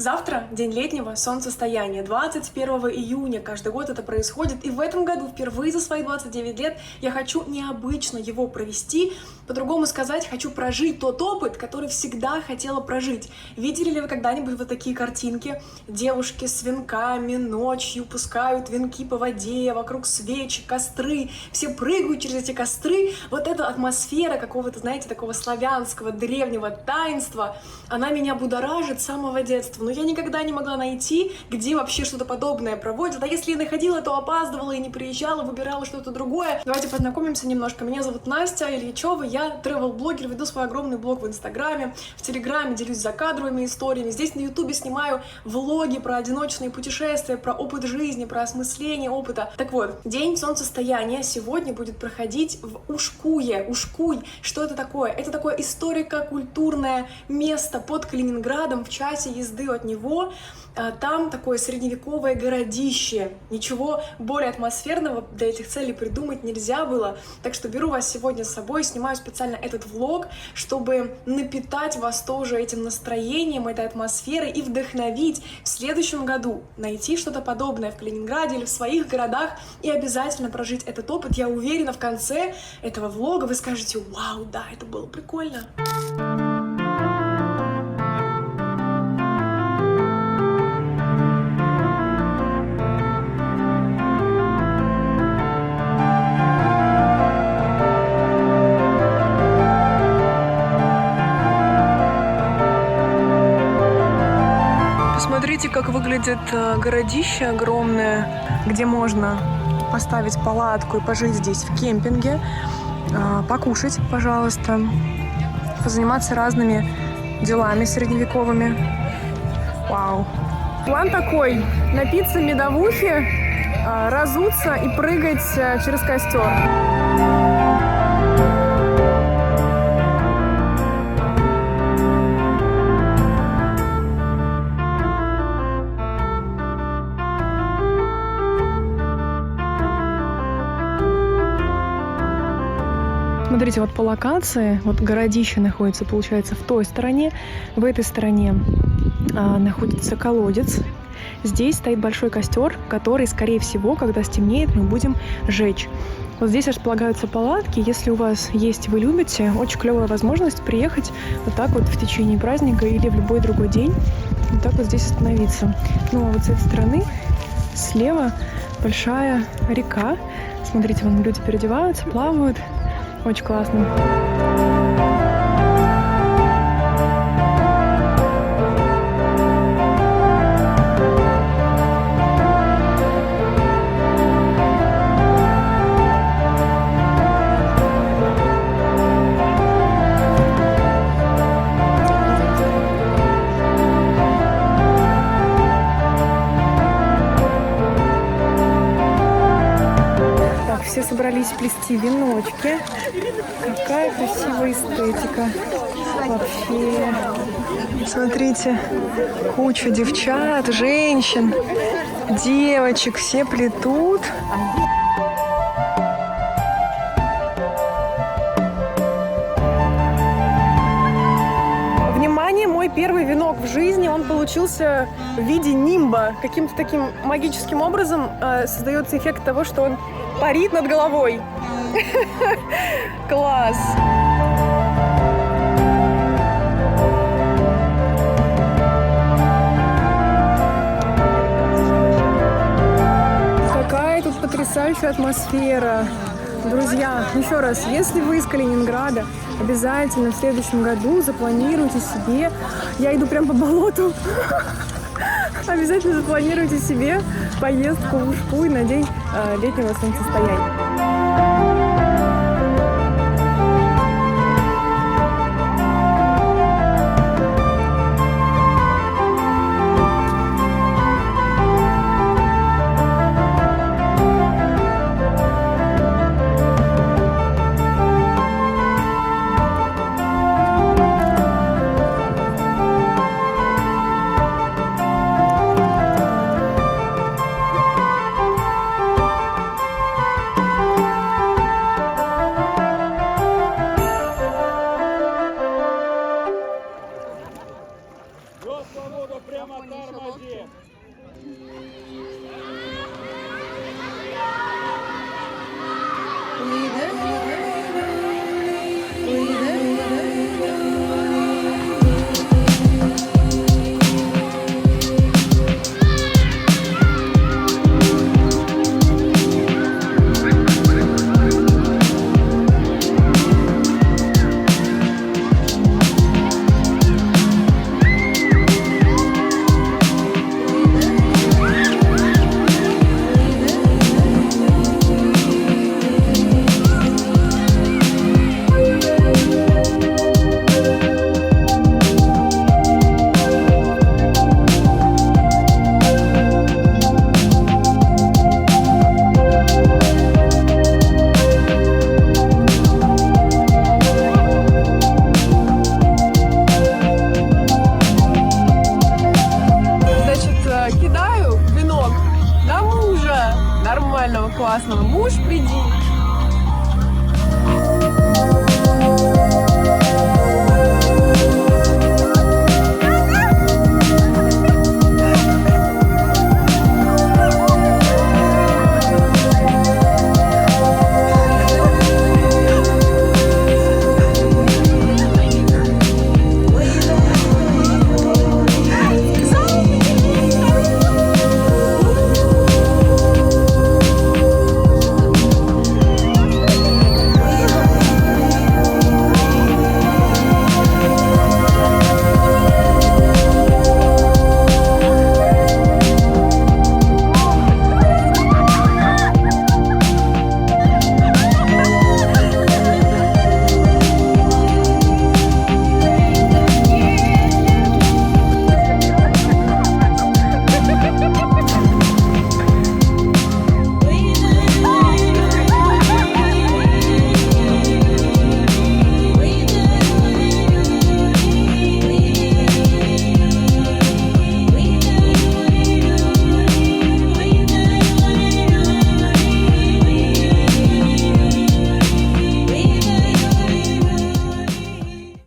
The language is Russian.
Завтра день летнего солнцестояния, 21 июня, каждый год это происходит, и в этом году впервые за свои 29 лет я хочу необычно его провести, по-другому сказать, хочу прожить тот опыт, который всегда хотела прожить. Видели ли вы когда-нибудь вот такие картинки? Девушки с венками ночью пускают венки по воде, вокруг свечи, костры, все прыгают через эти костры. Вот эта атмосфера какого-то, знаете, такого славянского, древнего таинства, она меня будоражит с самого детства. Но я никогда не могла найти, где вообще что-то подобное проводят. А если и находила, то опаздывала и не приезжала, выбирала что-то другое. Давайте познакомимся немножко. Меня зовут Настя Ильичева, я тревел-блогер, веду свой огромный блог в Инстаграме, в Телеграме, делюсь закадровыми историями. Здесь на Ютубе снимаю влоги про одиночные путешествия, про опыт жизни, про осмысление опыта. Так вот, день солнцестояния сегодня будет проходить в Ушкуе. Ушкуй, что это такое? Это такое историко-культурное место под Калининградом, в часе езды от него. Там такое средневековое городище. Ничего более атмосферного для этих целей придумать нельзя было. Так что беру вас сегодня с собой, снимаю специально этот влог, чтобы напитать вас тоже этим настроением, этой атмосферой и вдохновить в следующем году найти что-то подобное в Калининграде или в своих городах и обязательно прожить этот опыт. Я уверена, в конце этого влога вы скажете: вау, да, это было прикольно. Смотрите, как выглядит городище огромное, где можно поставить палатку и пожить здесь в кемпинге, покушать, пожалуйста, позаниматься разными делами средневековыми. Вау! План такой: напиться медовухи, разуться и прыгать через костер. Смотрите, вот по локации, вот городище находится, получается, в той стороне, в этой стороне находится колодец. Здесь стоит большой костер, который, скорее всего, когда стемнеет, мы будем жечь. Вот здесь располагаются палатки. Если у вас есть, вы любите, очень клевая возможность приехать вот так вот в течение праздника или в любой другой день, вот так вот здесь остановиться. Ну а вот с этой стороны, слева, большая река. Смотрите, вон люди переодеваются, плавают. Очень классно. Все собрались плести веночки. Какая красивая эстетика. Вообще. Смотрите, куча девчат, женщин, девочек. Все плетут. Внимание, мой первый венок в жизни, он получился в виде нимба. Каким-то таким магическим образом создается эффект того, что он парит над головой. Класс! Какая тут потрясающая атмосфера. Друзья, еще раз, если вы из Калининграда, обязательно в следующем году запланируйте себе... Я иду прям по болоту. Обязательно запланируйте себе поездку в Ушкуй на день летнего солнцестояния. Кидаю венок на мужа. Нормального, классного. Муж, приди.